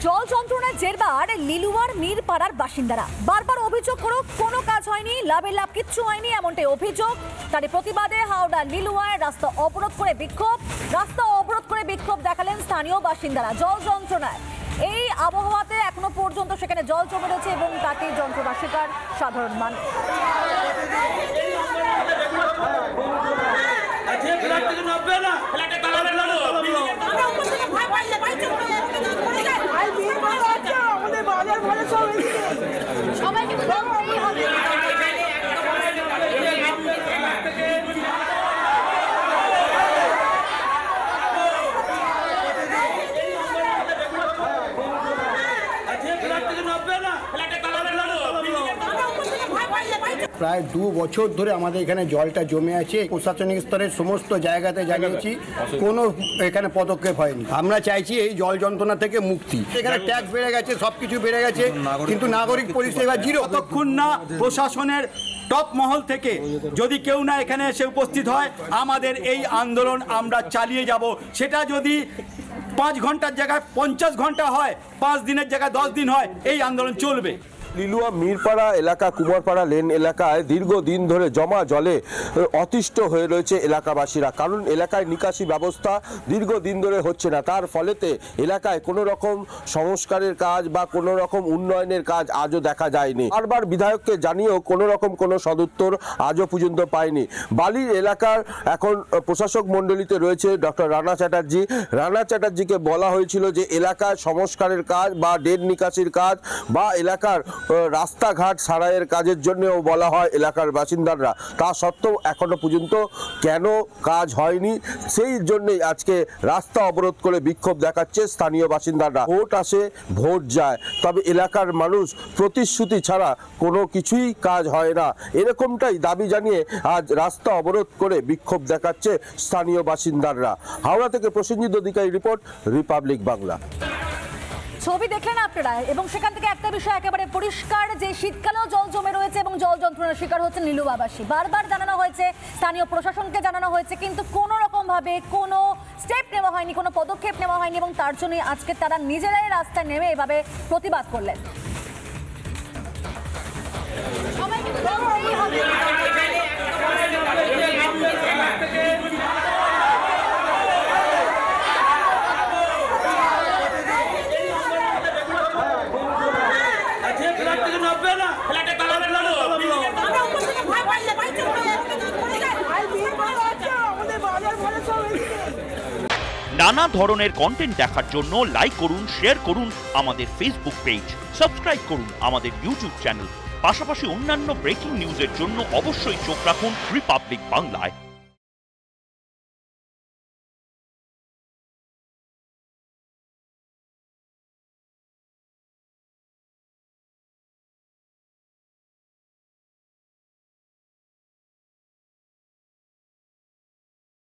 জল যন্ত্রণায় জেরবার লিলুয়ার মিরপাড়ার বাসিন্দারা বারবার অভিযোগ করেও কোনো কাজ হয়নি, লাভের লাভ কিচ্ছু হয়নি এমনটাই অভিযোগ। তার প্রতিবাদে হাওড়া লিলুয়ায় রাস্তা অবরোধ করে বিক্ষোভ দেখালেন স্থানীয় বাসিন্দারা। জল যন্ত্রণায় এই আবহাওয়াতে এখনো পর্যন্ত সেখানে জল জমে রয়েছে এবং তাতে যন্ত্রণার শিকার সাধারণ মানুষ। প্রায় 2 বছর ধরে আমাদের এখানে জলটা জমে আছে। প্রশাসনিক স্তরের সমস্ত জায়গাতে জানিয়েছি, কোনো এখানে পদক্ষেপ হয়নি। আমরা চাইছি এই জল যন্ত্রণা থেকে মুক্তি। এখানে ট্যাক্স বেড়ে গেছে, সবকিছু বেড়ে গেছে, কিন্তু নাগরিক পরিষেবা জিরো। ততক্ষণ না প্রশাসনের টপ মহল থেকে যদি কেউ না এখানে এসে উপস্থিত হয়, আমাদের এই আন্দোলন আমরা চালিয়ে যাব। সেটা যদি 5 ঘন্টার জায়গায় 50 ঘন্টা হয়, 5 দিনের জায়গায় 10 দিন হয়, এই আন্দোলন চলবে। লিলুয়া মিরপাড়া এলাকা, কুমারপাড়া লেন এলাকায় দীর্ঘদিন ধরে জমা জলে অতিষ্ঠ হয়ে রয়েছে এলাকাবাসীরা। কারণ এলাকায় নিকাশি ব্যবস্থা দীর্ঘদিন ধরে হচ্ছে না, তার ফলেতে এলাকায় কোনো রকম সংস্কারের কাজ বা কোনো রকম উন্নয়নের কাজ আজও দেখা যায়নি। বারবার বিধায়ককে জানিয়েও কোনো রকম কোনো সদুত্তর আজও পর্যন্ত পায়নি। বালির এলাকার এখন প্রশাসক মণ্ডলীতে রয়েছে ডক্টর রানা চ্যাটার্জি। রানা চ্যাটার্জিকে বলা হয়েছিল যে এলাকার সংস্কারের কাজ বা ড্রেন নিকাশির কাজ বা এলাকার রাস্তাঘাট সারাইয়ের কাজের জন্যও বলা হয় এলাকার বাসিন্দারা। তা সত্ত্বেও এখনো পর্যন্ত কেন কাজ হয়নি, সেই জন্যই আজকে রাস্তা অবরোধ করে বিক্ষোভ দেখাচ্ছে স্থানীয় বাসিন্দারা। ভোট আসে, ভোট যায়, তবে এলাকার মানুষ প্রতিশ্রুতি ছাড়া কোনো কিছুই কাজ হয় না, এরকমটাই দাবি জানিয়ে আজ রাস্তা অবরোধ করে বিক্ষোভ দেখাচ্ছে স্থানীয় বাসিন্দারা। হাওড়া থেকে প্রসেনজিৎ অধিকারী রিপোর্ট, রিপাবলিক বাংলা। ছবি দেখলেন আপনারা, এবং সেখান থেকে একটা বিষয় একেবারে পরিষ্কার যে শীতকালেও জল জমে রয়েছে এবং জল যন্ত্রণার শিকার হচ্ছেন লিলুয়াবাসী। বারবার জানানো হয়েছে, স্থানীয় প্রশাসনকে জানানো হয়েছে, কিন্তু কোনো রকম ভাবে কোনো স্টেপ নেওয়া হয়নি, কোনো পদক্ষেপ নেওয়া হয়নি, এবং তার জন্য আজকে তারা নিজেরাই রাস্তায় নেমে এভাবে প্রতিবাদ করলেন। নানা ধরনের কন্টেন্ট দেখার জন্য লাইক করুন, শেয়ার করুন আমাদের ফেসবুক পেজ, সাবস্ক্রাইব করুন আমাদের ইউটিউব চ্যানেল। পাশাপাশি অন্যান্য ব্রেকিং নিউজের জন্য অবশ্যই চোখ রাখুন রিপাবলিক বাংলায়।